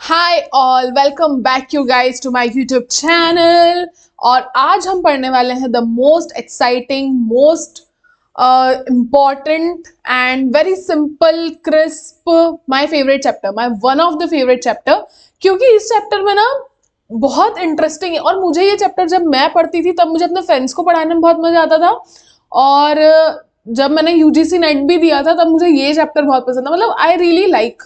Hi all, welcome back you guys to my YouTube channel. और आज हम पढ़ने वाले हैं the most exciting, most important and very simple crisp my favourite chapter, my one of the favourite chapter. क्योंकि इस chapter में ना बहुत इंटरेस्टिंग है और मुझे ये चैप्टर जब मैं पढ़ती थी तब मुझे अपने फ्रेंड्स को पढ़ाने में बहुत मजा आता था। और जब मैंने यूजीसी नेट भी दिया था तब मुझे ये चैप्टर बहुत पसंद था। मतलब I really like,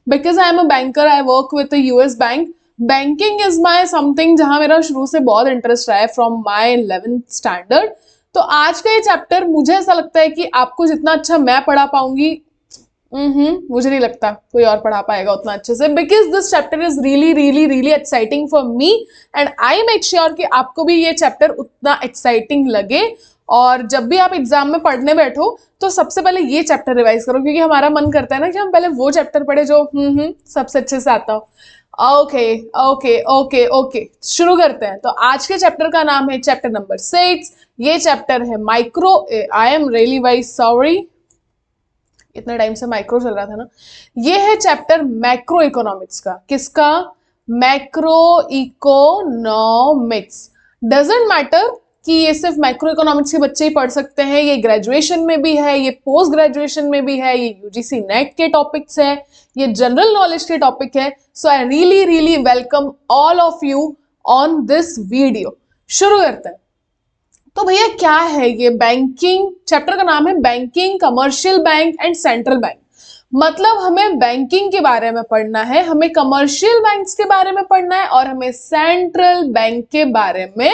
because I am a banker, I work with US bank. Banking is my something जहां मेरा शुरू से बहुत इंटरेस्ट रहा है फ्रॉम माई 11th स्टैंडर्ड। तो आज का ये चैप्टर मुझे ऐसा लगता है कि आपको जितना अच्छा मैं पढ़ा पाऊंगी, मुझे नहीं लगता कोई और पढ़ा पाएगा उतना अच्छे से, because this chapter is really really really exciting for me and I make sure कि आपको भी ये चैप्टर उतना एक्साइटिंग लगे। और जब भी आप एग्जाम में पढ़ने बैठो तो सबसे पहले ये चैप्टर रिवाइज करो, क्योंकि हमारा मन करता है ना कि हम पहले वो चैप्टर पढ़े जो सबसे अच्छे से आता हो। ओके ओके ओके ओके, शुरू करते हैं। तो आज के चैप्टर का नाम है चैप्टर नंबर 6। ये चैप्टर है micro, I am really very sorry, इतने टाइम से माइक्रो चल रहा था ना। ये है चैप्टर मैक्रो इकोनॉमिक्स का। किसका? Macro economics. डजेंट मैटर कि ये सिर्फ मैक्रो इकोनॉमिक्स के बच्चे ही पढ़ सकते हैं, ये ग्रेजुएशन में भी है, ये पोस्ट ग्रेजुएशन में भी है, ये यूजीसी नेट के टॉपिक्स है, ये जनरल नॉलेज के टॉपिक है। So I really really welcome all of you on this video. शुरू करते हैं। तो भैया क्या है ये बैंकिंग? चैप्टर का नाम है banking, commercial bank and central bank. मतलब हमें बैंकिंग के बारे में पढ़ना है, हमें कमर्शियल बैंक्स के बारे में पढ़ना है और हमें सेंट्रल बैंक के बारे में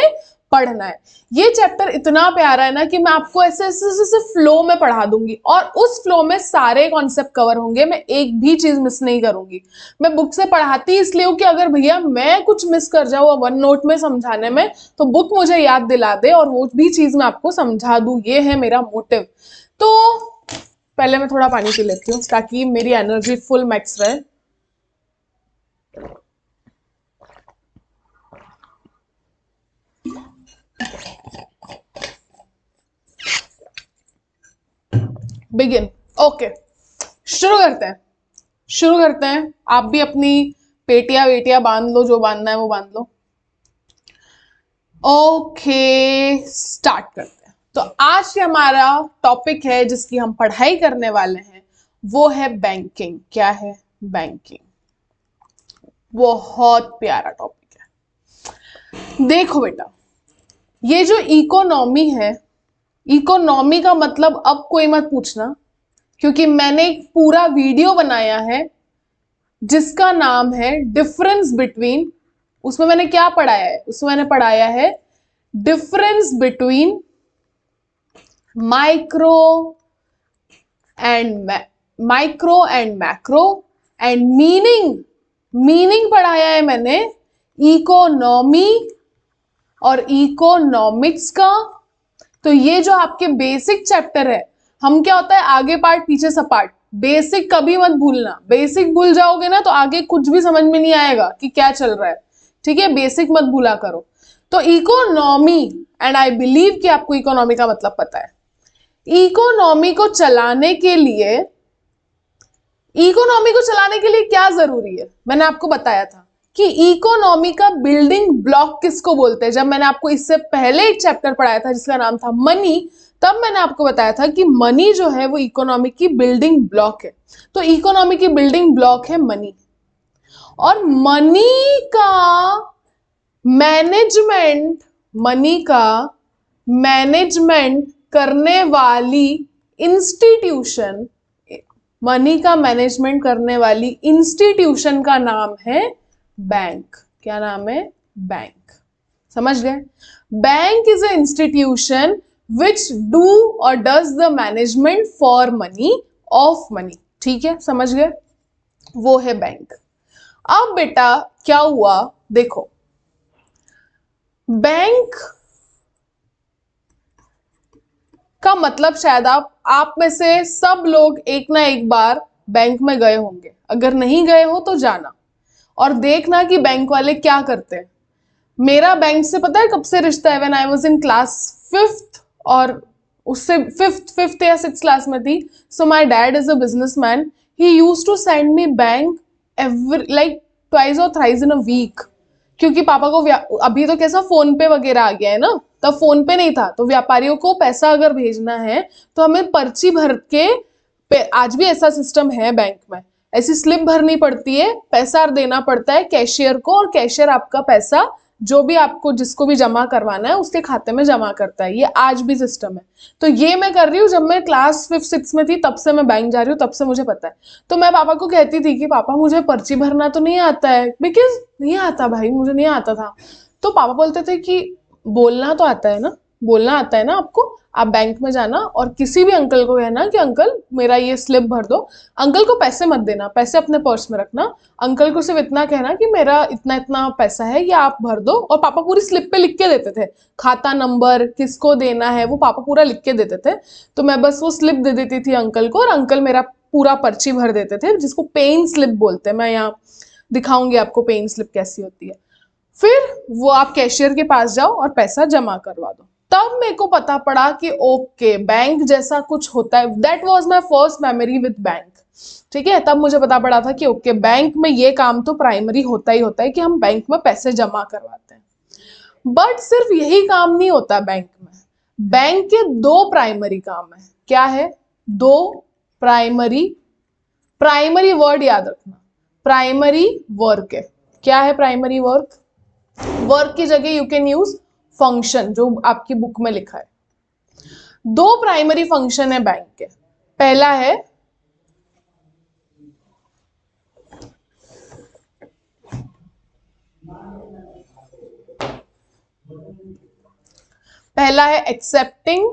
पढ़ना है। ये चैप्टर इतना प्यारा है ना कि मैं आपको ऐसे ऐसे ऐसे फ्लो में पढ़ा दूंगी और उस फ्लो में सारे कॉन्सेप्ट कवर होंगे, मैं एक भी चीज मिस नहीं करूंगी। मैं बुक से पढ़ाती इसलिए हूँ कि अगर भैया मैं कुछ मिस कर जाऊँ वन नोट में समझाने में तो बुक मुझे याद दिला दे और वो भी चीज मैं आपको समझा दूं। ये है मेरा मोटिव। तो पहले मैं थोड़ा पानी पी लेती हूँ ताकि मेरी एनर्जी फुल मैक्स रहे। बिगिन। ओके, शुरू करते हैं। आप भी अपनी पेटियां वेटियां बांध लो, जो बांधना है वो बांध लो। ओके, स्टार्ट करते हैं। तो आज के हमारा टॉपिक है जिसकी हम पढ़ाई करने वाले हैं वो है बैंकिंग। क्या है? बैंकिंग। बहुत प्यारा टॉपिक है। देखो बेटा, ये जो इकोनॉमी है, इकोनॉमी का मतलब अब कोई मत पूछना, क्योंकि मैंने एक पूरा वीडियो बनाया है जिसका नाम है डिफरेंस बिटवीन। उसमें मैंने क्या पढ़ाया है? उसमें मैंने पढ़ाया है difference between micro and macro and meaning पढ़ाया है मैंने इकोनॉमी और इकोनॉमिक्स का। तो ये जो आपके बेसिक चैप्टर है, हम क्या होता है आगे पार्ट पीछे सपाट, बेसिक कभी मत भूलना। बेसिक भूल जाओगे ना तो आगे कुछ भी समझ में नहीं आएगा कि क्या चल रहा है। ठीक है, बेसिक मत भूला करो। तो इकोनॉमी, एंड आई बिलीव कि आपको इकोनॉमी का मतलब पता है। इकोनॉमी को चलाने के लिए क्या जरूरी है? मैंने आपको बताया था कि इकोनॉमी का बिल्डिंग ब्लॉक किसको बोलते हैं। जब मैंने आपको इससे पहले एक चैप्टर पढ़ाया था जिसका नाम था मनी, तब मैंने आपको बताया था कि मनी जो है वो इकोनॉमी की बिल्डिंग ब्लॉक है। तो इकोनॉमी की बिल्डिंग ब्लॉक है मनी, और मनी का मैनेजमेंट करने वाली इंस्टीट्यूशन का नाम है बैंक। क्या नाम है? बैंक। समझ गए? Bank is a institution which do और does the management for money, of money. ठीक है, समझ गए? वो है बैंक। अब बेटा क्या हुआ, देखो, बैंक का मतलब शायद आप में से सब लोग एक ना एक बार बैंक में गए होंगे। अगर नहीं गए हो तो जाना और देखना कि बैंक वाले क्या करते हैं। मेरा बैंक से पता है कब से रिश्ता है? When I was in class 5th, और उससे फिफ्थ या 6th क्लास में थी। So my dad is a businessman, he used to send me bank every, like twice और थ्राइस इन अ वीक, क्योंकि पापा को अभी तो कैसा फोन पे वगैरह आ गया है ना, तब फोन पे नहीं था, तो व्यापारियों को पैसा अगर भेजना है तो हमें पर्ची भर के आज भी ऐसा सिस्टम है बैंक में, ऐसी स्लिप भरनी पड़ती है, पैसा देना पड़ता है कैशियर को, और कैशियर आपका पैसा जो भी आपको जिसको भी जमा करवाना है उसके खाते में जमा करता है। ये आज भी सिस्टम है। तो ये मैं कर रही हूँ, जब मैं क्लास 5-6 में थी तब से मैं बैंक जा रही हूँ, तब से मुझे पता है। तो मैं पापा को कहती थी कि पापा मुझे पर्ची भरना तो नहीं आता है, बिकॉज नहीं आता भाई, मुझे नहीं आता था। तो पापा बोलते थे कि बोलना तो आता है ना, बोलना आता है ना आपको, आप बैंक में जाना और किसी भी अंकल को कहना कि अंकल मेरा ये स्लिप भर दो। अंकल को पैसे मत देना, पैसे अपने पर्स में रखना, अंकल को सिर्फ इतना कहना कि मेरा इतना इतना पैसा है, ये आप भर दो। और पापा पूरी स्लिप पे लिख के देते थे, खाता नंबर किसको देना है वो पापा पूरा लिख के देते थे। तो मैं बस वो स्लिप दे देती थी अंकल को, और अंकल मेरा पूरा पर्ची भर देते थे, जिसको पेन स्लिप बोलते हैं। मैं यहाँ दिखाऊंगी आपको पेन स्लिप कैसी होती है। फिर वो आप कैशियर के पास जाओ और पैसा जमा करवा दो। तब मेरे को पता पड़ा कि ओके बैंक जैसा कुछ होता है। That was my first memory with bank. ठीक है, तब मुझे पता पड़ा था कि ओके बैंक में ये काम तो प्राइमरी होता ही होता है कि हम बैंक में पैसे जमा करवाते हैं। बट सिर्फ यही काम नहीं होता बैंक में, बैंक के 2 प्राइमरी काम है। क्या है? 2 प्राइमरी, प्राइमरी वर्ड याद रखना, प्राइमरी वर्क है। क्या है प्राइमरी वर्क? वर्क की जगह यू कैन यूज फंक्शन, जो आपकी बुक में लिखा है। 2 प्राइमरी फंक्शन है बैंक के। पहला है एक्सेप्टिंग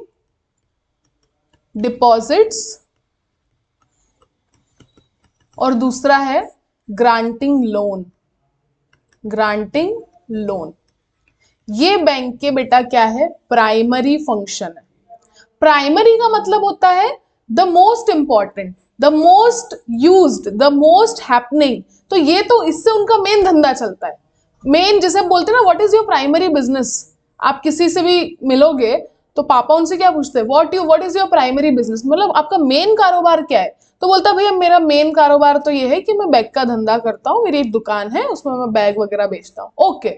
डिपॉजिट्स और दूसरा है ग्रांटिंग लोन। ग्रांटिंग लोन ये बैंक के बेटा क्या है? प्राइमरी फंक्शन है। प्राइमरी का मतलब होता है the most important, the most used, the most happening. तो ये तो इससे उनका मेन धंधा चलता है। मेन जैसे बोलते हैं ना, what is your primary business. आप किसी से भी मिलोगे तो पापा उनसे क्या पूछते हैं? What is your primary business, मतलब आपका मेन कारोबार क्या है? तो बोलता है भैया मेरा मेन कारोबार तो ये है कि मैं बैग का धंधा करता हूँ, मेरी एक दुकान है उसमें मैं बैग वगैरह बेचता हूँ। ओके,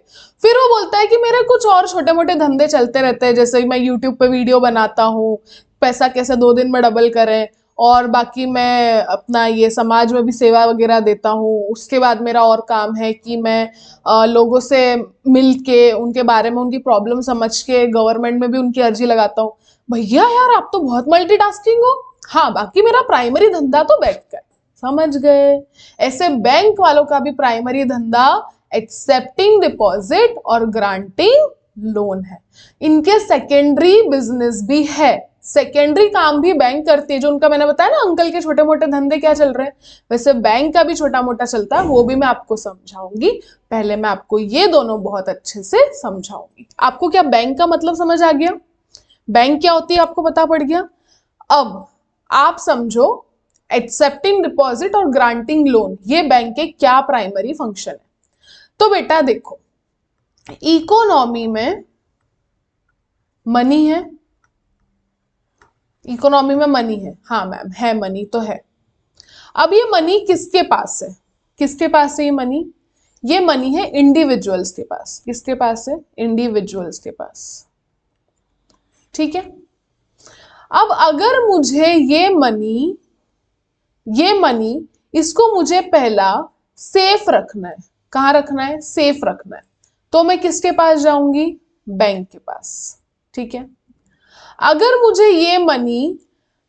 फिर वो बोलता है कि मेरे कुछ और छोटे मोटे धंधे चलते रहते हैं, जैसे मैं यूट्यूब पे वीडियो बनाता हूँ, पैसा कैसे 2 दिन में डबल करें, और बाकी मैं अपना ये समाज में भी सेवा वगैरह देता हूँ। उसके बाद मेरा और काम है कि मैं लोगों से मिल के उनके बारे में उनकी प्रॉब्लम समझ के गवर्नमेंट में भी उनकी अर्जी लगाता हूँ। भैया यार आप तो बहुत मल्टीटास्किंग हो। हाँ, बाकी मेरा प्राइमरी धंधा तो बैंक का है। समझ गए? ऐसे बैंक वालों का भी प्राइमरी धंधा एक्सेप्टिंग डिपॉजिट और ग्रांटिंग लोन है। इनके सेकेंडरी बिजनेस भी है, सेकेंडरी काम भी बैंक करती है। जो उनका मैंने बताया ना अंकल के छोटे मोटे धंधे क्या चल रहे हैं, वैसे बैंक का भी छोटा मोटा चलता है, वो भी मैं आपको समझाऊंगी। पहले मैं आपको ये दोनों बहुत अच्छे से समझाऊंगी। आपको क्या बैंक का मतलब समझ आ गया? बैंक क्या होती है आपको पता पड़ गया? अब आप समझो एक्सेप्टिंग डिपॉजिट और ग्रांटिंग लोन ये बैंक के क्या प्राइमरी फंक्शन है। तो बेटा देखो, इकोनॉमी में मनी है, इकोनॉमी में मनी है, हाँ मैम है, मनी तो है। अब ये मनी किसके पास है? किसके पास है ये मनी? ये मनी है इंडिविजुअल्स के पास। किसके पास है? इंडिविजुअल्स के पास। ठीक है, अब अगर मुझे ये मनी इसको मुझे पहला सेफ रखना है। कहाँ रखना है? सेफ रखना है। तो मैं किसके पास जाऊंगी? बैंक के पास। ठीक है, अगर मुझे ये मनी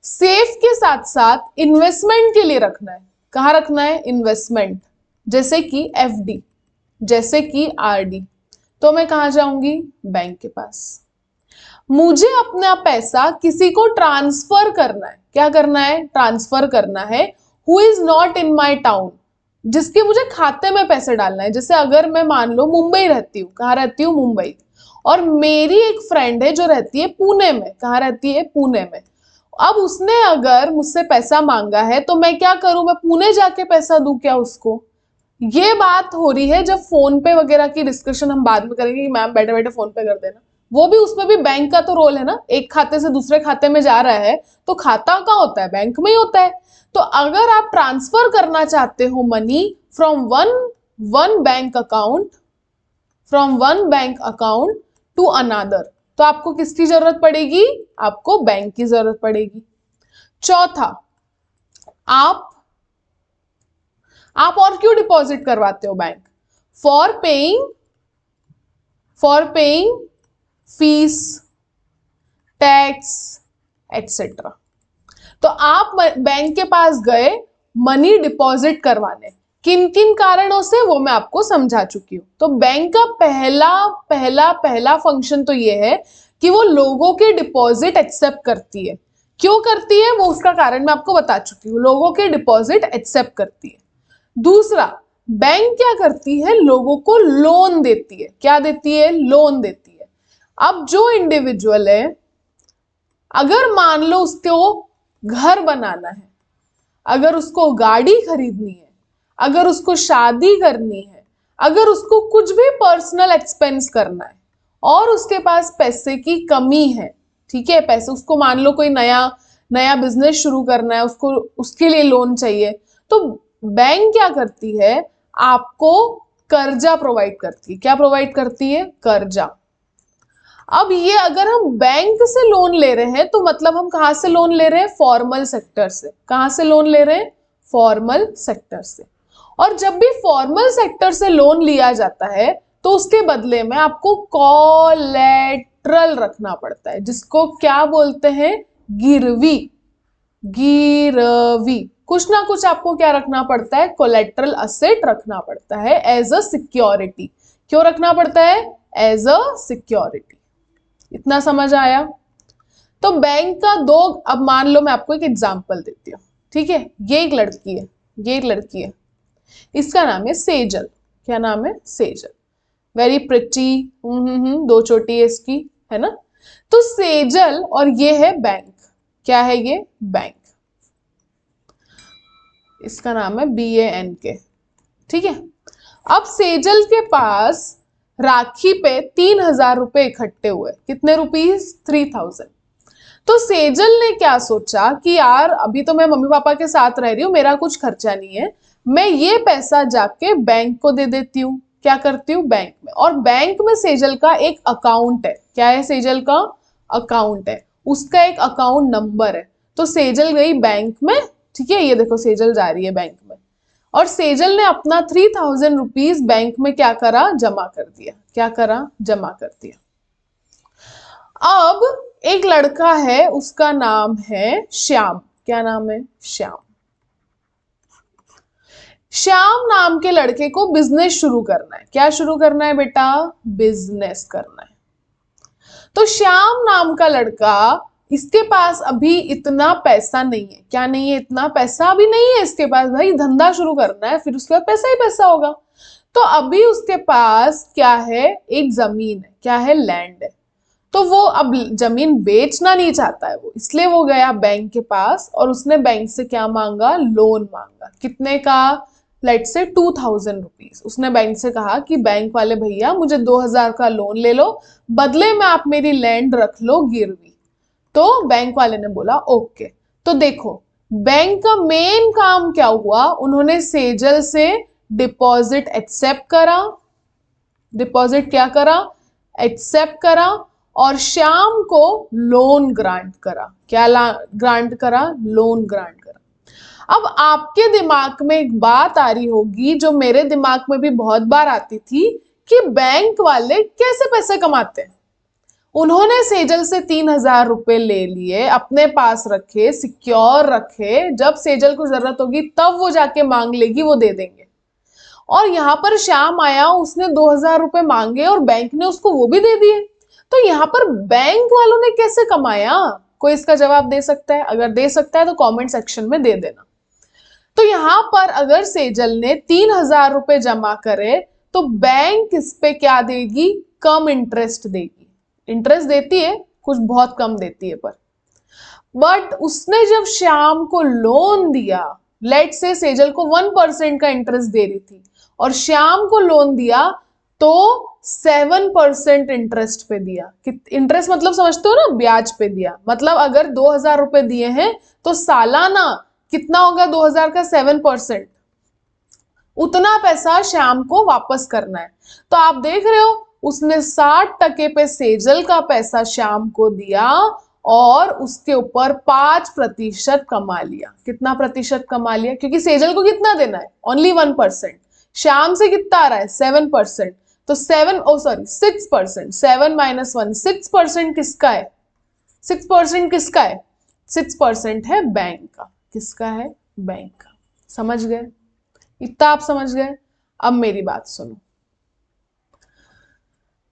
सेफ के साथ साथ इन्वेस्टमेंट के लिए रखना है, कहाँ रखना है? इन्वेस्टमेंट, जैसे कि एफडी, जैसे कि आरडी, तो मैं कहाँ जाऊंगी? बैंक के पास। मुझे अपना पैसा किसी को ट्रांसफर करना है। क्या करना है? ट्रांसफर करना है। Who is not in my town, जिसके मुझे खाते में पैसे डालना है। जैसे अगर मैं मान लो मुंबई रहती हूँ, कहाँ रहती हूँ? मुंबई, और मेरी एक फ्रेंड है जो रहती है पुणे में। कहाँ रहती है? पुणे में। अब उसने अगर मुझसे पैसा मांगा है तो मैं क्या करूं? मैं पुणे जाके पैसा दूं क्या उसको? ये बात हो रही है। जब फोन पे वगैरह की डिस्कशन हम बाद में करेंगे कि मैम बैठे बैठे फोन पे कर देना, वो भी उसमें भी बैंक का तो रोल है ना। एक खाते से दूसरे खाते में जा रहा है तो खाता कहाँ होता है? बैंक में ही होता है। तो अगर आप ट्रांसफर करना चाहते हो money from one one bank account from one bank account to another, तो आपको किसकी जरूरत पड़ेगी? आपको बैंक की जरूरत पड़ेगी। चौथा, आप और क्यों डिपॉजिट करवाते हो bank? For paying fees, tax etcetera. तो आप बैंक के पास गए मनी डिपॉजिट करवाने, किन किन कारणों से वो मैं आपको समझा चुकी हूं। तो बैंक का पहला फंक्शन तो ये है कि वो लोगों के डिपॉजिट एक्सेप्ट करती है। क्यों करती है वो उसका कारण मैं आपको बता चुकी हूँ, लोगों के डिपॉजिट एक्सेप्ट करती है। दूसरा, बैंक क्या करती है? लोगों को लोन देती है। क्या देती है? लोन देती है। अब जो इंडिविजुअल है, अगर मान लो उसको घर बनाना है, अगर उसको गाड़ी खरीदनी है, अगर उसको शादी करनी है, अगर उसको कुछ भी पर्सनल एक्सपेंस करना है और उसके पास पैसे की कमी है, ठीक है, पैसे उसको मान लो कोई नया बिजनेस शुरू करना है, उसको उसके लिए लोन चाहिए, तो बैंक क्या करती है? आपको कर्जा प्रोवाइड करती है। क्या प्रोवाइड करती है? कर्जा। अब ये अगर हम बैंक से लोन ले रहे हैं तो मतलब हम कहां से लोन ले रहे हैं? फॉर्मल सेक्टर से। कहां से लोन ले रहे हैं? फॉर्मल सेक्टर से। और जब भी फॉर्मल सेक्टर से लोन लिया जाता है तो उसके बदले में आपको कोलेट्रल रखना पड़ता है, जिसको क्या बोलते हैं? गिरवी। गिरवी, कुछ ना कुछ आपको क्या रखना पड़ता है? कोलेट्रल असेट रखना पड़ता है एज अ सिक्योरिटी। क्यों रखना पड़ता है? As a security. इतना समझ आया? तो बैंक का दो, अब मान लो मैं आपको एक एग्जांपल देती हूँ, ठीक है। ये एक लड़की है, इसका नाम है सेजल। क्या नाम है? सेजल। वेरी प्रिटी, दो चोटी है इसकी, है ना। तो सेजल और ये है बैंक। क्या है ये? बैंक। इसका नाम है BANK, ठीक है। अब सेजल के पास राखी पे 3,000 रुपए इकट्ठे हुए। कितने रुपीस? 3,000। तो सेजल ने क्या सोचा कि यार अभी तो मैं मम्मी पापा के साथ रह रही हूँ, मेरा कुछ खर्चा नहीं है, मैं ये पैसा जाके बैंक को दे देती हूँ। क्या करती हूँ? बैंक में। और बैंक में सेजल का एक अकाउंट है। क्या है? सेजल का अकाउंट है, उसका एक अकाउंट नंबर है। तो सेजल गई बैंक में, ठीक है, ये देखो सेजल जा रही है बैंक में, और सेजल ने अपना 3,000 रुपीज बैंक में क्या करा? जमा कर दिया। क्या करा? जमा कर दिया। अब एक लड़का है, उसका नाम है श्याम। क्या नाम है? श्याम। श्याम नाम के लड़के को बिजनेस शुरू करना है। क्या शुरू करना है बेटा? बिजनेस करना है। तो श्याम नाम का लड़का, इसके पास अभी इतना पैसा नहीं है। क्या नहीं है? इतना पैसा अभी नहीं है इसके पास। भाई धंधा शुरू करना है, फिर उसके बाद पैसा ही पैसा होगा। तो अभी उसके पास क्या है? एक जमीन है। क्या है? लैंड है। तो वो अब जमीन बेचना नहीं चाहता है वो, इसलिए वो गया बैंक के पास और उसने बैंक से क्या मांगा? लोन मांगा। कितने का? लेट से 2,000 रुपीज। उसने बैंक से कहा कि बैंक वाले भैया मुझे 2,000 का लोन ले लो, बदले में आप मेरी लैंड रख लो गिरवी। तो बैंक वाले ने बोला ओके। तो देखो बैंक का मेन काम क्या हुआ? उन्होंने सेजल से डिपॉजिट एक्सेप्ट करा। डिपॉजिट क्या करा? एक्सेप्ट करा। और श्याम को लोन ग्रांट करा। क्या ग्रांट करा? लोन ग्रांट करा। अब आपके दिमाग में एक बात आ रही होगी जो मेरे दिमाग में भी बहुत बार आती थी कि बैंक वाले कैसे पैसे कमाते हैं। उन्होंने सेजल से 3,000 रुपए ले लिए, अपने पास रखे, सिक्योर रखे, जब सेजल को जरूरत होगी तब वो जाके मांग लेगी, वो दे देंगे। और यहाँ पर श्याम आया, उसने 2,000 रुपए मांगे और बैंक ने उसको वो भी दे दिए। तो यहाँ पर बैंक वालों ने कैसे कमाया? कोई इसका जवाब दे सकता है? अगर दे सकता है तो कमेंट सेक्शन में दे देना। तो यहाँ पर अगर सेजल ने 3,000 रुपए जमा करे तो बैंक इस पे क्या देगी? कम इंटरेस्ट देगी। इंटरेस्ट देती है, कुछ बहुत कम देती है, पर बट उसने जब श्याम को लोन दिया, लेट से सेजल को 1% का इंटरेस्ट दे रही थी और श्याम को लोन दिया तो 7% इंटरेस्ट पे दिया। इंटरेस्ट मतलब समझते हो ना? ब्याज पे दिया। मतलब अगर 2,000 रुपए दिए हैं तो सालाना कितना होगा? 2,000 का 7%, उतना पैसा श्याम को वापस करना है। तो आप देख रहे हो उसने 60% पे सेजल का पैसा श्याम को दिया और उसके ऊपर 5% कमा लिया। कितना प्रतिशत कमा लिया? क्योंकि सेजल को कितना देना है? ओनली 1%। श्याम से कितना आ रहा है? 7%। तो 6%। 7 माइनस 1, 6% किसका है? 6% किसका है? 6% है बैंक का। किसका है? बैंक का। समझ गए? इतना आप समझ गए? अब मेरी बात सुनो।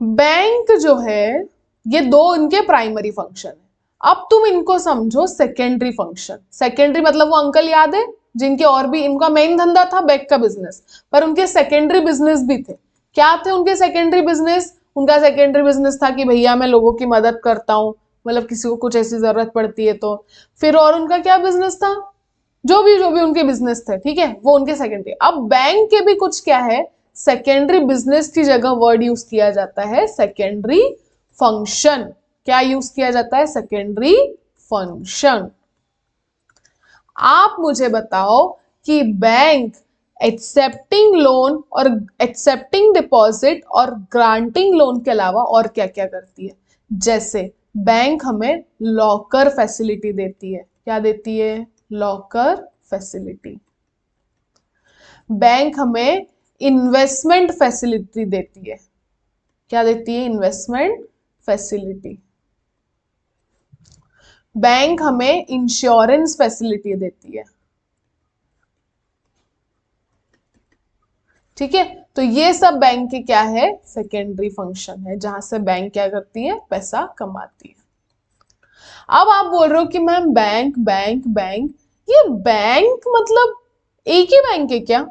बैंक जो है ये दो इनके प्राइमरी फंक्शन है। अब तुम इनको समझो सेकेंडरी फंक्शन। सेकेंडरी मतलब वो अंकल याद है जिनके और भी, इनका मेन धंधा था बैंक का बिजनेस, पर उनके सेकेंडरी बिजनेस भी थे। क्या थे उनके सेकेंडरी बिजनेस? उनका सेकेंडरी बिजनेस था कि भैया मैं लोगों की मदद करता हूँ, मतलब किसी को कुछ ऐसी जरूरत पड़ती है तो। फिर और उनका क्या बिजनेस था? जो भी उनके बिजनेस थे, ठीक है, वो उनके सेकेंडरी। अब बैंक के भी कुछ क्या है, सेकेंडरी बिजनेस की जगह वर्ड यूज किया जाता है सेकेंडरी फंक्शन। क्या यूज किया जाता है? Secondary function. आप मुझे बताओ कि बैंक एक्सेप्टिंग लोन और एक्सेप्टिंग डिपॉजिट और ग्रांटिंग लोन के अलावा और क्या क्या करती है? जैसे बैंक हमें लॉकर फैसिलिटी देती है। क्या देती है? Locker facility. बैंक हमें इन्वेस्टमेंट फैसिलिटी देती है। क्या देती है? Investment facility. बैंक हमें इंश्योरेंस फैसिलिटी देती है। ठीक है, तो ये सब बैंक के क्या है? सेकेंडरी फंक्शन है, जहां से बैंक क्या करती है? पैसा कमाती है। अब आप बोल रहे हो कि मैम बैंक बैंक बैंक, ये बैंक मतलब एक ही बैंक है क्या?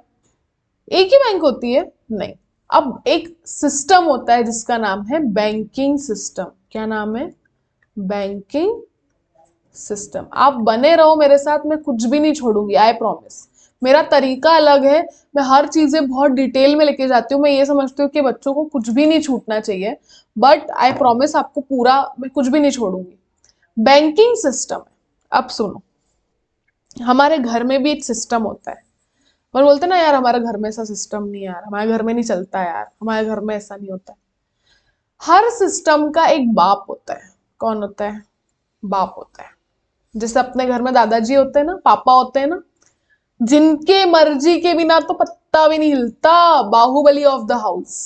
एक ही बैंक होती है? नहीं। अब एक सिस्टम होता है जिसका नाम है बैंकिंग सिस्टम। क्या नाम है? Banking system. आप बने रहो मेरे साथ, मैं कुछ भी नहीं छोड़ूंगी, आई प्रॉमिस। मेरा तरीका अलग है, मैं हर चीजें बहुत डिटेल में लेके जाती हूँ। मैं ये समझती हूँ कि बच्चों को कुछ भी नहीं छूटना चाहिए, बट आई प्रॉमिस आपको पूरा, मैं कुछ भी नहीं छोड़ूंगी। बैंकिंग सिस्टम है। अब सुनो, हमारे घर में भी एक सिस्टम होता है, पर बोलते ना यार हमारे घर में ऐसा सिस्टम नहीं है यार, हमारे घर में नहीं चलता है यार, हमारे घर में ऐसा नहीं होता है। हर सिस्टम का एक बाप होता है। कौन होता है? बाप होता है। जैसे अपने घर में दादाजी होते हैं ना, पापा होते हैं ना, जिनके मर्जी के बिना तो पत्ता भी नहीं हिलता, बाहुबली ऑफ द हाउस।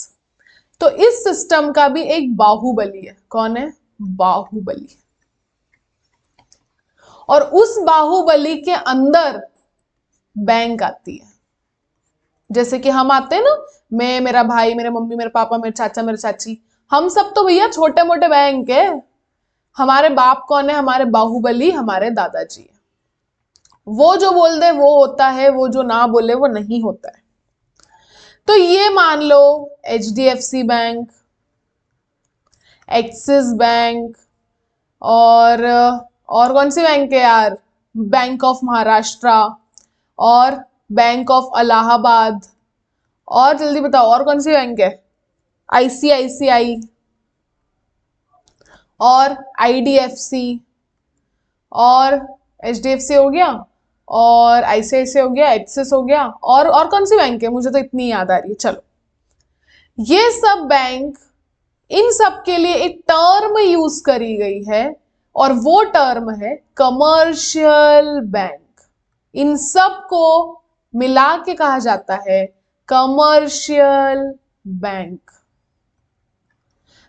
तो इस सिस्टम का भी एक बाहुबली है। कौन है? बाहुबली। और उस बाहुबली के अंदर बैंक आती है। जैसे कि हम आते हैं ना, मैं, मेरा भाई, मेरे मम्मी, मेरे पापा, मेरे चाचा, मेरे चाची, हम सब तो भैया छोटे मोटे बैंक है। हमारे बाप कौन है? हमारे बाहुबली हमारे दादाजी है। वो जो बोल दे वो होता है, वो जो ना बोले वो नहीं होता है। तो ये मान लो HDFC बैंक, एक्सिस बैंक, और कौन सी बैंक है यार? बैंक ऑफ महाराष्ट्र और बैंक ऑफ इलाहाबाद। और जल्दी बताओ और कौन सी बैंक है? ICICI और IDFC और HDFC हो गया और ICICI हो गया, एक्सिस हो गया, और कौन सी बैंक है? मुझे तो इतनी याद आ रही है। चलो, ये सब बैंक, इन सब के लिए एक टर्म यूज करी गई है और वो टर्म है कमर्शियल बैंक। इन सब को मिला के कहा जाता है कमर्शियल बैंक।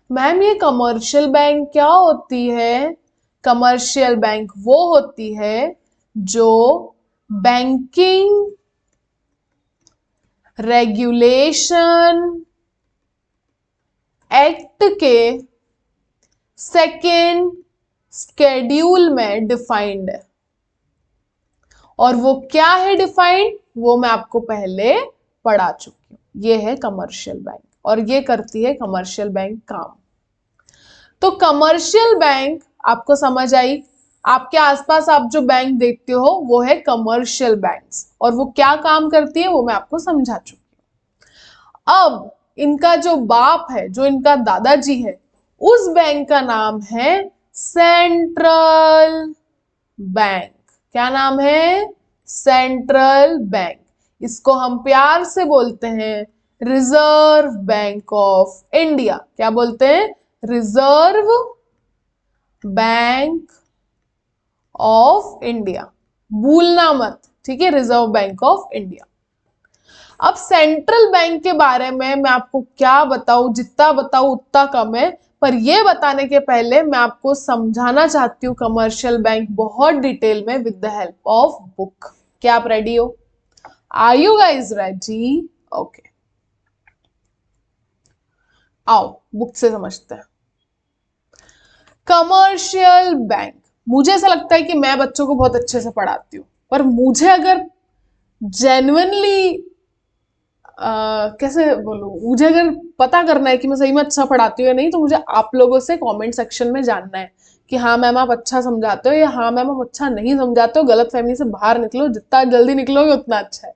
मैम ये कमर्शियल बैंक क्या होती है? कमर्शियल बैंक वो होती है जो बैंकिंग रेगुलेशन एक्ट के सेकेंड स्केड्यूल में डिफाइंड है। और वो क्या है डिफाइंड? वो मैं आपको पहले पढ़ा चुकी हूं। ये है कमर्शियल बैंक और ये करती है कमर्शियल बैंक काम। तो कमर्शियल बैंक आपको समझ आई। आपके आसपास आप जो बैंक देखते हो वो है कमर्शियल बैंक्स, और वो क्या काम करती है वो मैं आपको समझा चुकी हूं। अब इनका जो बाप है, जो इनका दादाजी है, उस बैंक का नाम है सेंट्रल बैंक। क्या नाम है? Central bank. इसको हम प्यार से बोलते हैं रिजर्व बैंक ऑफ इंडिया। क्या बोलते हैं? रिजर्व बैंक ऑफ इंडिया, भूलना मत, ठीक है, रिजर्व बैंक ऑफ इंडिया। अब सेंट्रल बैंक के बारे में मैं आपको क्या बताऊं, जितना बताऊं उतना कम है, पर ये बताने के पहले मैं आपको समझाना चाहती हूँ कमर्शियल बैंक बहुत डिटेल में with the help of book. क्या आप रेडी हो? Are you guys ready? Okay, आओ बुक से समझते हैं। कमर्शियल बैंक, मुझे ऐसा लगता है कि मैं बच्चों को बहुत अच्छे से पढ़ाती हूँ, पर मुझे अगर जेन्युइनली कैसे बोलूं, मुझे अगर पता करना है कि मैं सही में अच्छा पढ़ाती हूँ या नहीं, तो मुझे आप लोगों से कमेंट सेक्शन में जानना है कि हाँ मैम आप अच्छा समझाते हो या हाँ मैम आप अच्छा नहीं समझाते हो। गलत फहमी से बाहर निकलो, जितना जल्दी निकलोगे उतना अच्छा है।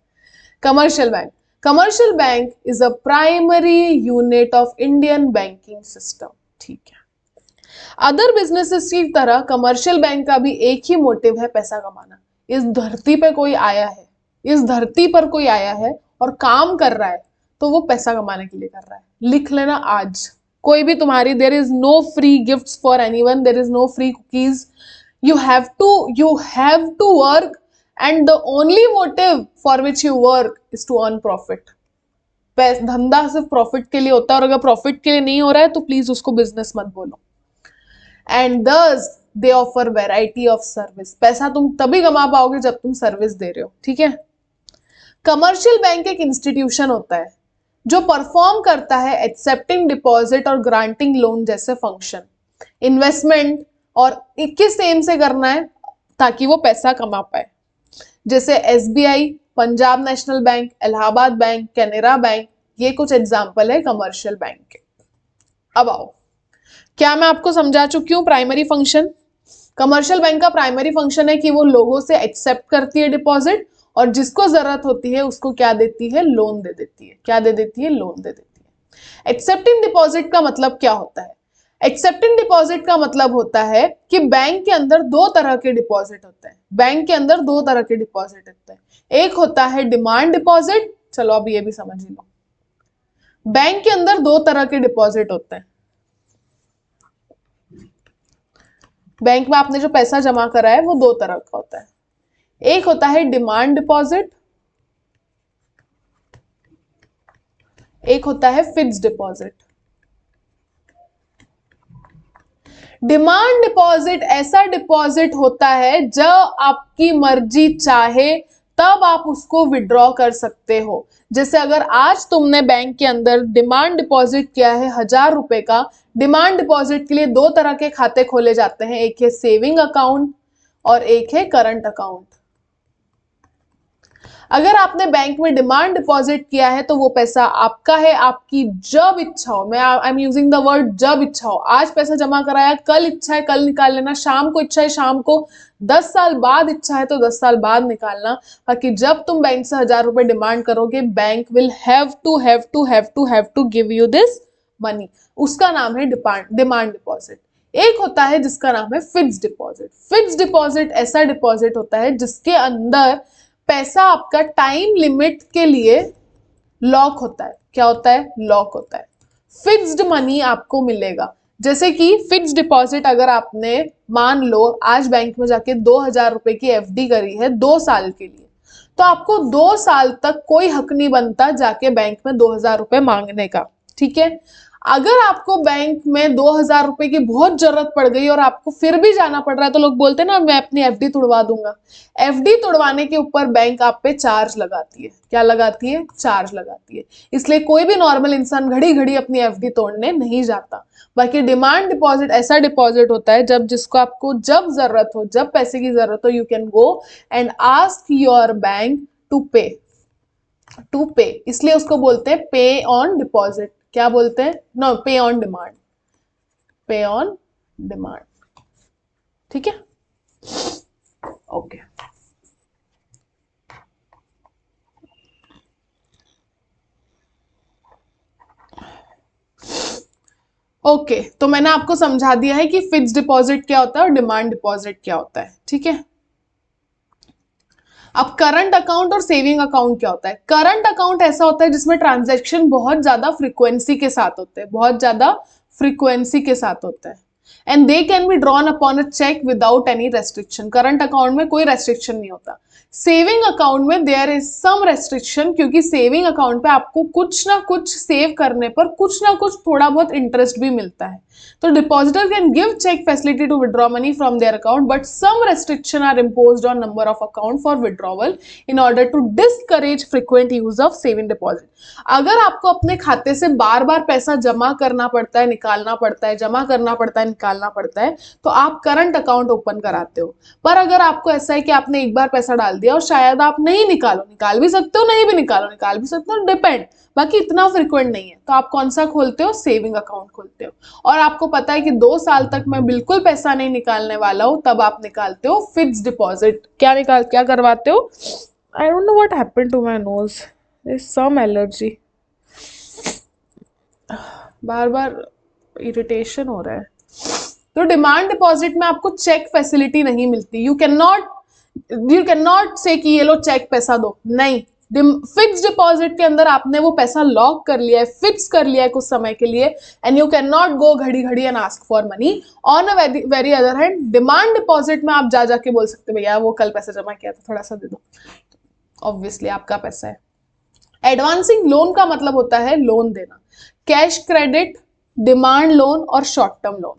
Commercial bank, commercial bank is a primary unit of Indian banking system, ठीक है। अदर बिजनेसेस की तरह कमर्शियल बैंक का भी एक ही मोटिव है, पैसा कमाना। इस धरती पे कोई आया है, इस धरती पर कोई आया है और काम कर रहा है, तो वो पैसा कमाने के लिए कर रहा है। लिख लेना आज, कोई भी तुम्हारी, there is no free gifts for anyone, there is no free cookies, you have to work, and the only motive for which you work is to earn profit। धंधा सिर्फ प्रॉफिट के लिए होता है, और अगर प्रॉफिट के लिए नहीं हो रहा है तो प्लीज उसको बिजनेस मत बोलो। And thus they offer variety of service. पैसा तुम तभी कमा पाओगे जब तुम सर्विस दे रहे हो, ठीक है। कमर्शियल बैंक एक इंस्टीट्यूशन होता है जो परफॉर्म करता है एक्सेप्टिंग डिपॉजिट और ग्रांटिंग लोन जैसे फंक्शन। इन्वेस्टमेंट और किस एम से करना है? ताकि वो पैसा कमा पाए। जैसे SBI, Punjab national bank, Allahabad bank, Canara bank, ये कुछ एग्जाम्पल है कमर्शियल बैंक के। अब आओ, क्या मैं आपको समझा चुकी हूं प्राइमरी फंक्शन? कमर्शियल बैंक का प्राइमरी फंक्शन है कि वो लोगों से एक्सेप्ट करती है डिपॉजिट, और जिसको जरूरत होती है उसको क्या देती है? लोन दे देती है। क्या दे देती है? लोन दे देती है। एक्सेप्टिंग डिपॉजिट का मतलब क्या होता है? एक्सेप्टिंग डिपॉजिट का मतलब होता है कि बैंक के अंदर दो तरह के डिपॉजिट होते हैं। बैंक के अंदर दो तरह के डिपॉजिट होते हैं। एक होता है डिमांड डिपॉजिट, चलो अब ये भी समझ लो। बैंक के अंदर दो तरह के डिपॉजिट होते हैं। बैंक में आपने जो पैसा जमा करा है वो दो तरह का होता है। एक होता है डिमांड डिपॉजिट, एक होता है फिक्स्ड डिपॉजिट। डिमांड डिपॉजिट ऐसा डिपॉजिट होता है जब आपकी मर्जी चाहे तब आप उसको विड्रॉ कर सकते हो। जैसे अगर आज तुमने बैंक के अंदर डिमांड डिपॉजिट किया है 1000 रुपए का, डिमांड डिपॉजिट के लिए दो तरह के खाते खोले जाते हैं, एक है सेविंग अकाउंट और एक है करंट अकाउंट। अगर आपने बैंक में डिमांड डिपॉजिट किया है तो वो पैसा आपका है, आपकी जब इच्छा हो, मैं I am using the word जब इच्छा हो, आज पैसा जमा कराया, कल इच्छा है कल निकाल लेना, शाम को इच्छा है शाम को, 10 साल बाद इच्छा है तो 10 साल बाद निकालना। बाकी जब तुम बैंक से 1000 रुपए डिमांड करोगे, bank will have to give you this money. उसका नाम है डिमांड डिपॉजिट। एक होता है जिसका नाम है फिक्स्ड डिपॉजिट। फिक्स्ड डिपॉजिट ऐसा डिपॉजिट होता है जिसके अंदर पैसा आपका टाइम लिमिट के लिए लॉक होता है। क्या होता है? लॉक होता है। फिक्स्ड मनी आपको मिलेगा। जैसे कि फिक्स्ड डिपॉजिट अगर आपने मान लो आज बैंक में जाके 2000 रुपए की एफडी करी है 2 साल के लिए, तो आपको 2 साल तक कोई हक नहीं बनता जाके बैंक में 2000 रुपए मांगने का, ठीक है। अगर आपको बैंक में 2000 रुपए की बहुत जरूरत पड़ गई और आपको फिर भी जाना पड़ रहा है, तो लोग बोलते हैं ना मैं अपनी एफडी तुड़वा दूंगा। एफडी तुड़वाने के ऊपर बैंक आप पे चार्ज लगाती है। क्या लगाती है? चार्ज लगाती है। इसलिए कोई भी नॉर्मल इंसान घड़ी घड़ी अपनी एफडी तोड़ने नहीं जाता। बाकी डिमांड डिपॉजिट ऐसा डिपॉजिट होता है जब जिसको आपको जब जरूरत हो, जब पैसे की जरूरत हो, you can go and ask your bank to pay. इसलिए उसको बोलते हैं पे ऑन डिपॉजिट। क्या बोलते हैं? नो, पे ऑन डिमांड। पे ऑन डिमांड, ठीक है। ओके, ओके, तो मैंने आपको समझा दिया है कि फिक्स्ड डिपॉजिट क्या होता है और डिमांड डिपॉजिट क्या होता है, ठीक है। अब करंट अकाउंट और सेविंग अकाउंट क्या होता है? करंट अकाउंट ऐसा होता है जिसमें ट्रांजैक्शन बहुत ज्यादा फ्रीक्वेंसी के साथ होते हैं, बहुत ज्यादा फ्रीक्वेंसी के साथ होता है, and they can be drawn upon a cheque without any restriction. Current account में कोई रेस्ट्रिक्शन नहीं होता। सेविंग अकाउंट में देयर इज सम रेस्ट्रिक्शन, क्योंकि सेविंग अकाउंट पे आपको कुछ ना कुछ सेव करने पर कुछ ना कुछ थोड़ा बहुत इंटरेस्ट भी मिलता है। तो depositor can give cheque facility to withdraw money from their account, but some restriction are imposed on number of account for withdrawal in order to discourage frequent use of saving deposit. अगर आपको अपने खाते से बार बार पैसा जमा करना पड़ता है, निकालना पड़ता है, जमा करना पड़ता है, निकालना पड़ता है, तो आप करंट अकाउंट ओपन कराते हो। पर अगर आपको ऐसा है कि आपने एक बार पैसा डाल दिया और शायद आप नहीं निकालो, निकाल भी सकते हो, नहीं भी निकालो, निकाल भी सकते हो, डिपेंड, बाकी इतना फ्रिक्वेंट नहीं है, तो आप कौन सा खोलते हो? सेविंग अकाउंट खोलते हो। और आपको पता है कि 2 साल तक मैं बिल्कुल पैसा नहीं निकालने वाला हूं, तब आप निकालते हो फिक्स डिपॉजिट। क्या करवाते हो? I don't know what happened to my nose, there is some allergy, बार बार इरिटेशन हो रहा है। तो डिमांड डिपॉजिट में आपको चेक फैसिलिटी नहीं मिलती। यू कैन नॉट से कि ये लो चेक पैसा दो, नहीं। फिक्स डिपॉजिट के अंदर आपने वो पैसा लॉक कर लिया है, फिक्स कर लिया है कुछ समय के लिए, and you can not go घड़ी घड़ी and ask for money. On a very other hand, demand deposit में आप जा जाके बोल सकते भैया वो कल पैसा जमा किया था, थोड़ा सा दे दो, ऑब्वियसली आपका पैसा है। एडवांसिंग लोन का मतलब होता है लोन देना। कैश क्रेडिट, डिमांड लोन और शॉर्ट टर्म लोन,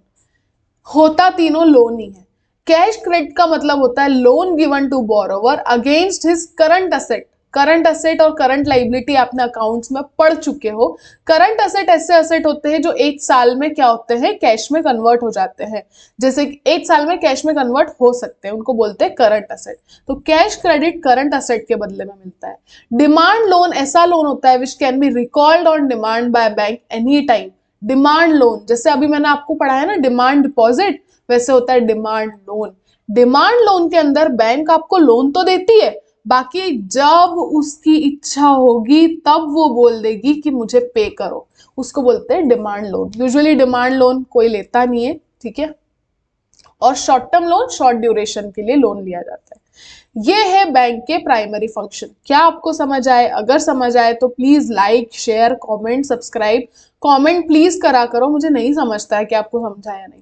होता तीनों लोन ही है। कैश क्रेडिट का मतलब होता है loan given to borrower against his current asset. Current asset और करंट लाइबिलिटी आपने अकाउंट्स में पढ़ चुके हो। करंट असेट ऐसे असेट होते हैं जो 1 साल में क्या होते हैं? कैश में कन्वर्ट हो जाते हैं। जैसे 1 साल में कैश में कन्वर्ट हो सकते हैं, उनको बोलते हैं करंट असेट। तो कैश क्रेडिट करंट असेट के बदले में मिलता है। डिमांड लोन ऐसा लोन होता है which can be recalled on demand by bank any time. Demand loan, जैसे अभी मैंने आपको पढ़ाया ना डिमांड डिपॉजिट, वैसे होता है डिमांड लोन। डिमांड लोन के अंदर बैंक आपको लोन तो देती है, बाकी जब उसकी इच्छा होगी तब वो बोल देगी कि मुझे पे करो, उसको बोलते हैं demand loan. Usually demand loan कोई लेता नहीं है, ठीक है। और short term loan short duration के लिए लोन लिया जाता है। ये है बैंक के प्राइमरी फंक्शन। क्या आपको समझ आए? अगर समझ आए तो please like, share, comment, subscribe. Comment please करा करो, मुझे नहीं समझता है कि आपको समझा या नहीं।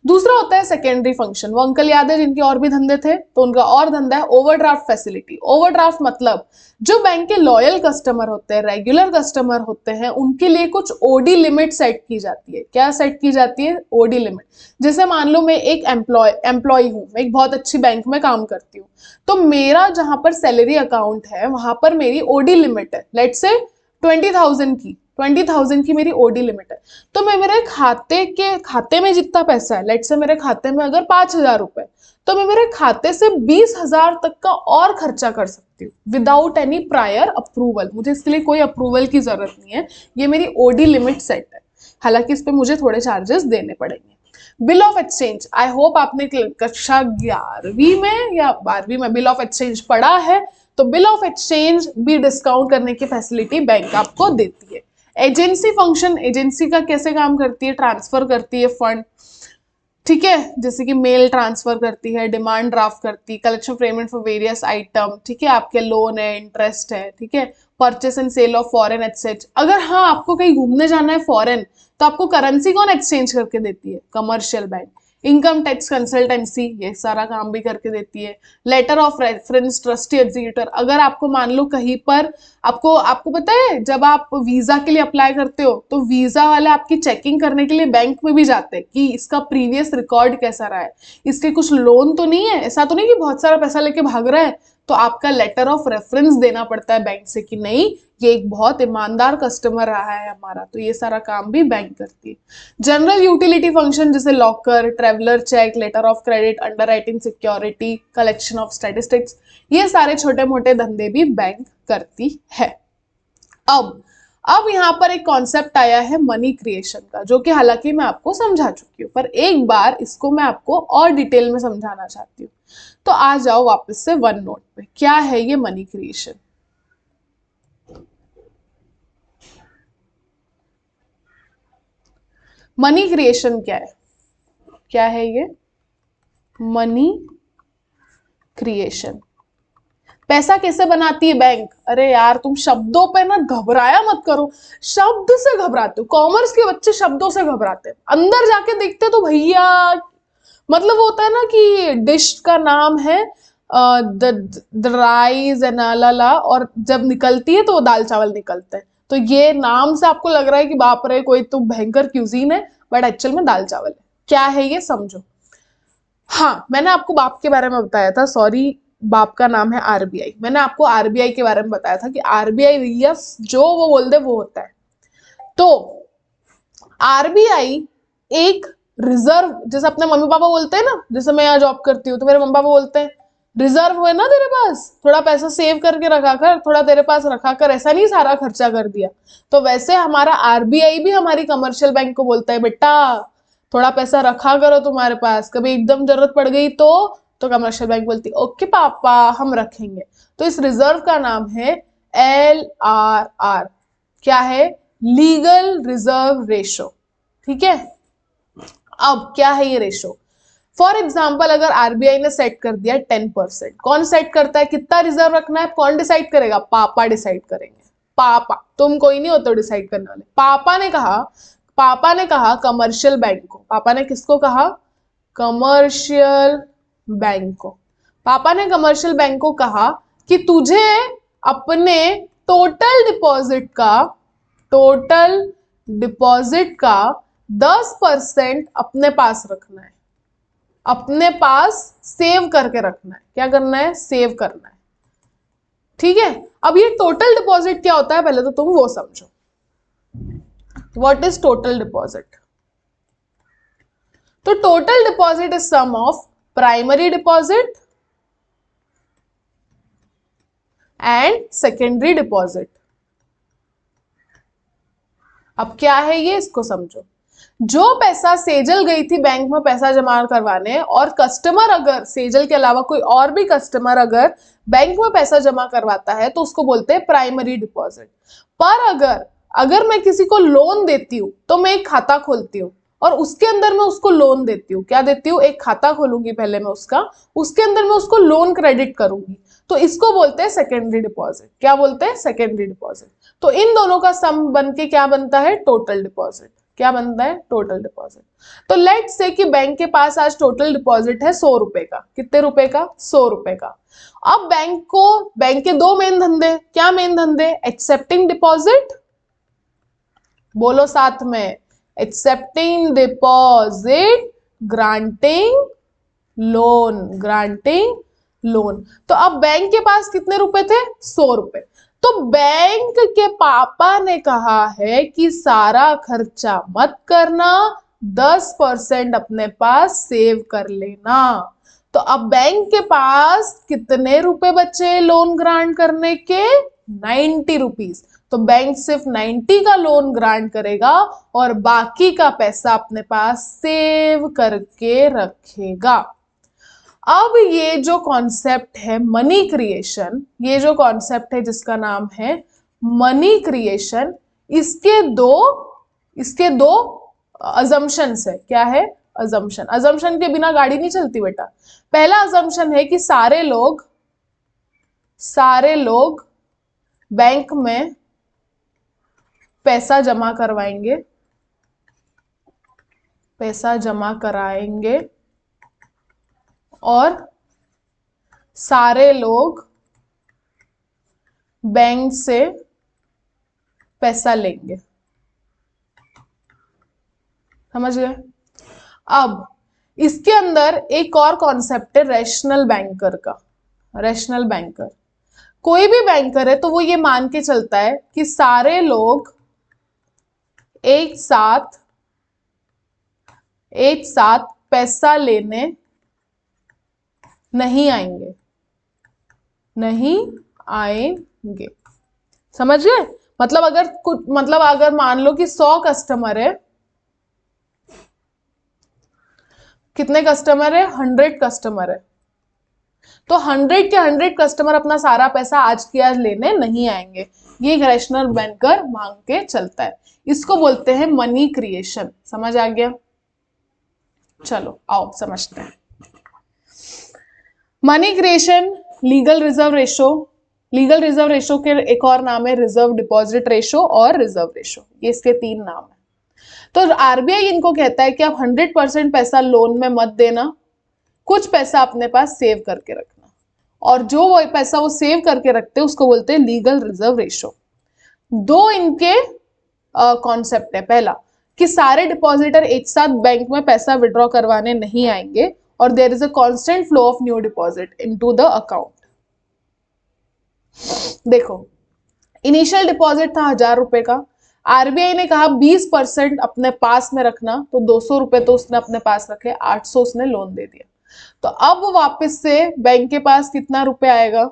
दूसरा होता है सेकेंडरी फंक्शन। वो अंकल याद है जिनके और भी धंधे थे? तो उनका और धंधा है ओवरड्राफ्ट फैसिलिटी। ओवरड्राफ्ट मतलब जो बैंक के लॉयल कस्टमर होते हैं, रेगुलर कस्टमर होते हैं, उनके लिए कुछ ओडी लिमिट सेट की जाती है। क्या सेट की जाती है? OD limit. जैसे मान लो मैं एक एम्प्लॉय हूँ, मैं एक बहुत अच्छी बैंक में काम करती हूँ, तो मेरा जहां पर सैलरी अकाउंट है वहां पर मेरी ओडी लिमिट है, लेट्स से 20,000 की मेरी ओडी लिमिट है। तो मैं मेरे खाते में जितना पैसा है, लेट्स से मेरे खाते में अगर 5,000 रुपए, तो मैं मेरे खाते से 20,000 तक का और खर्चा कर सकती हूँ विदाउट एनी प्रायर अप्रूवल। मुझे इसके लिए कोई अप्रूवल की जरूरत नहीं है, ये मेरी ओडी लिमिट सेट है। हालांकि इस पे मुझे थोड़े चार्जेस देने पड़ेंगे। Bill of exchange, I hope आपने कक्षा 11वीं में या 12वीं में बिल ऑफ एक्सचेंज पढ़ा है। तो बिल ऑफ एक्सचेंज भी डिस्काउंट करने की फैसिलिटी बैंक आपको देती है। एजेंसी फंक्शन, एजेंसी का कैसे काम करती है? ट्रांसफर करती है फंड, ठीक है, जैसे कि मेल ट्रांसफर करती है, डिमांड ड्राफ्ट करती है, collection payment for various item, ठीक है, आपके लोन है, इंटरेस्ट है, ठीक है, purchase and sale of foreign assets. अगर हाँ आपको कहीं घूमने जाना है फॉरेन, तो आपको करेंसी कौन एक्सचेंज करके देती है? Commercial bank. Income tax consultancy ये सारा काम भी करके देती है। Letter of reference trustee executor, अगर आपको मान लो कहीं पर आपको पता है जब आप वीजा के लिए अप्लाई करते हो तो वीजा वाले आपकी चेकिंग करने के लिए बैंक में भी जाते हैं कि इसका प्रीवियस रिकॉर्ड कैसा रहा है, इसके कुछ लोन तो नहीं है, ऐसा तो नहीं कि बहुत सारा पैसा लेके भाग रहा है। तो आपका लेटर ऑफ रेफरेंस देना पड़ता है बैंक से कि नहीं ये एक बहुत ईमानदार कस्टमर रहा है हमारा। तो ये सारा काम भी बैंक करती है। जनरल यूटिलिटी फंक्शन जैसे locker, traveller cheque, letter of credit, underwriting security, collection of statistics, ये सारे छोटे मोटे धंधे भी बैंक करती है। अब यहाँ पर एक कॉन्सेप्ट आया है मनी क्रिएशन का, जो कि हालांकि मैं आपको समझा चुकी हूँ, पर एक बार इसको मैं आपको और डिटेल में समझाना चाहती हूँ। तो आ जाओ वापस से वन नोट पे। क्या है ये मनी क्रिएशन? मनी क्रिएशन क्या है? क्या है ये मनी क्रिएशन? पैसा कैसे बनाती है बैंक? अरे यार तुम शब्दों पे ना घबराया मत करो, शब्द से घबराते हो, कॉमर्स के बच्चे शब्दों से घबराते हैं, अंदर जाके देखते तो भैया मतलब होता है ना कि डिश का नाम है द राइस एंड ला, और जब निकलती है तो वो दाल चावल निकलते हैं। तो ये नाम से आपको लग रहा है कि बाप रे कोई तो भयंकर क्यूजीन है, बट एक्चुअल में दाल चावल है। क्या है ये समझो। हाँ, मैंने आपको बाप के बारे में बताया था, सॉरी, बाप का नाम है आरबीआई। मैंने आपको आरबीआई के बारे में बताया था कि आरबीआई भैया जो वो बोल दे वो होता है। तो आरबीआई एक रिजर्व, जैसे अपने मम्मी पापा बोलते हैं ना, जैसे मैं यहाँ जॉब करती हूँ तो मेरे मम्मी पापा बोलते हैं रिजर्व है ना तेरे पास, थोड़ा पैसा सेव करके रखा कर, थोड़ा तेरे पास रखा कर, ऐसा नहीं सारा खर्चा कर दिया। तो वैसे हमारा आरबीआई भी हमारी कमर्शियल बैंक को बोलता है बेटा थोड़ा पैसा रखा करो तुम्हारे पास, कभी एकदम जरूरत पड़ गई तो कमर्शियल बैंक बोलती ओके पापा हम रखेंगे। तो इस रिजर्व का नाम है LRR। क्या है? Legal reserve ratio. ठीक है, अब क्या है ये रेशो? फॉर एग्जाम्पल अगर आरबीआई ने सेट कर दिया 10%, कौन सेट करता है कितना रिजर्व रखना है? कौन डिसाइड करेगा? पापा डिसाइड करेंगे। पापा, तुम कोई नहीं होते डिसाइड करने वाले। पापा ने कहा कमर्शियल बैंक को। पापा ने किसको कहा? कमर्शियल बैंक को। पापा ने कमर्शियल बैंक को कहा कि तुझे अपने टोटल डिपॉजिट का 10% अपने पास रखना है, अपने पास सेव करके रखना है। क्या करना है? सेव करना है। ठीक है, अब ये टोटल डिपॉजिट क्या होता है पहले तो तुम वो समझो। What is total deposit? तो total deposit is sum of primary deposit and secondary deposit. अब क्या है ये, इसको समझो। जो पैसा सेजल गई थी बैंक में पैसा जमा करवाने, और कस्टमर अगर सेजल के अलावा कोई और भी कस्टमर अगर बैंक में पैसा जमा करवाता है तो उसको बोलते हैं प्राइमरी डिपॉजिट। पर अगर मैं किसी को लोन देती हूं तो मैं एक खाता खोलती हूँ और उसके अंदर मैं उसको लोन देती हूँ। क्या देती हूँ? एक खाता खोलूंगी पहले मैं उसके अंदर मैं उसको लोन क्रेडिट करूंगी, तो इसको बोलते हैं सेकेंडरी डिपॉजिट। क्या बोलते हैं? Secondary deposit. तो इन दोनों का सम बन के क्या बनता है? Total deposit. क्या बनता है? Total deposit. तो लेट्स से कि बैंक के पास आज टोटल डिपॉजिट है 100 रुपए का। कितने रुपए का? 100 रुपए का। अब बैंक के दो मेन धंधे। क्या मेन धंधे? एक्सेप्टिंग डिपॉजिट, बोलो साथ में, एक्सेप्टिंग डिपॉजिट, ग्रांटिंग लोन। तो अब बैंक के पास कितने रुपए थे? 100 रुपए। तो बैंक के पापा ने कहा है कि सारा खर्चा मत करना, 10% अपने पास सेव कर लेना। तो अब बैंक के पास कितने रुपए बचे लोन ग्रांट करने के? 90 रुपीज। तो बैंक सिर्फ 90 का लोन ग्रांट करेगा और बाकी का पैसा अपने पास सेव करके रखेगा। अब ये जो कॉन्सेप्ट है मनी क्रिएशन, ये जो कॉन्सेप्ट है जिसका नाम है मनी क्रिएशन, इसके दो अजम्पशंस है। क्या है? अजम्पशन के बिना गाड़ी नहीं चलती बेटा। पहला अजम्पशन है कि सारे लोग बैंक में पैसा जमा कराएंगे और सारे लोग बैंक से पैसा लेंगे। समझ गए? अब इसके अंदर एक और कॉन्सेप्ट है रैशनल बैंकर का। रैशनल बैंकर, कोई भी बैंकर है तो वो ये मान के चलता है कि सारे लोग एक साथ पैसा लेने नहीं आएंगे। समझ गए? मतलब अगर मान लो कि 100 कस्टमर है, कितने कस्टमर है? 100 कस्टमर है। तो 100 के 100 कस्टमर अपना सारा पैसा आज की आज लेने नहीं आएंगे। ये रैशनल बैंकर मांग के चलता है। इसको बोलते हैं मनी क्रिएशन। समझ आ गया? चलो आओ समझते हैं। Money creation legal reserve ratio, legal reserve ratio के एक और नाम है रिजर्व डिपॉजिट रेशो और रिजर्व रेशो, ये इसके 3 नाम है। तो आरबीआई इनको कहता है कि आप 100% पैसा लोन में मत देना, कुछ पैसा अपने पास सेव करके रखना, और जो वो पैसा वो सेव करके रखते हैं उसको बोलते हैं लीगल रिजर्व रेशो। दो इनके कॉन्सेप्ट है। पहला कि सारे डिपॉजिटर एक साथ बैंक में पैसा विड्रॉ करवाने नहीं आएंगे और there is a constant flow of new deposit into the account. देखो, इनिशियल डिपॉजिट था 1000 रुपए का, आरबीआई ने कहा 20% अपने पास में रखना, तो 200 रुपए तो उसने अपने पास रखे, 800 उसने लोन दे दिया। तो अब वापस से बैंक के पास कितना रुपए आएगा,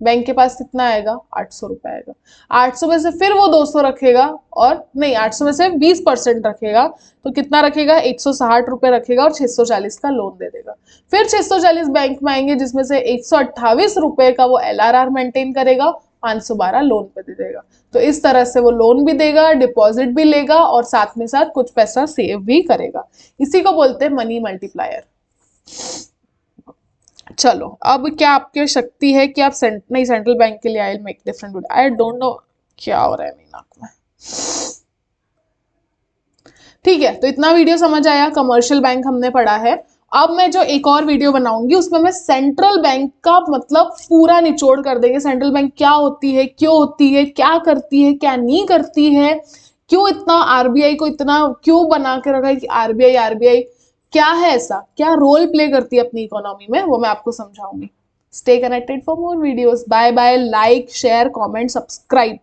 बैंक के पास कितना आएगा, 800 रुपए आएगा। 800 में से फिर वो 200 रखेगा, और नहीं 800 में से 20% रखेगा, तो कितना रखेगा, 160 रुपए रखेगा और 640 का लोन दे देगा। फिर 640 बैंक में आएंगे जिसमें से 128 रुपए का वो एलआरआर मेंटेन करेगा, 512 लोन पे दे देगा। तो इस तरह से वो लोन भी देगा, डिपॉजिट भी लेगा और साथ में साथ कुछ पैसा सेव भी करेगा। इसी को बोलते हैं मनी मल्टीप्लायर। चलो, अब क्या आपकी शक्ति है कि आप सेंट्रल बैंक के लिए I make different, I don't no क्या हो रहा है मेरी नाक में। ठीक है, तो इतना वीडियो समझ आया, कमर्शियल बैंक हमने पढ़ा है। अब मैं जो एक और वीडियो बनाऊंगी उसमें मैं सेंट्रल बैंक का मतलब पूरा निचोड़ कर देंगे। सेंट्रल बैंक क्या होती है, क्यों होती है, क्या करती है, क्या नहीं करती है, क्यों इतना आरबीआई को इतना क्यों बना के रखा है कि आरबीआई आरबीआई क्या है, ऐसा क्या रोल प्ले करती है अपनी इकोनॉमी में, वो मैं आपको समझाऊंगी। Stay connected for more videos. Bye bye, like share comment subscribe.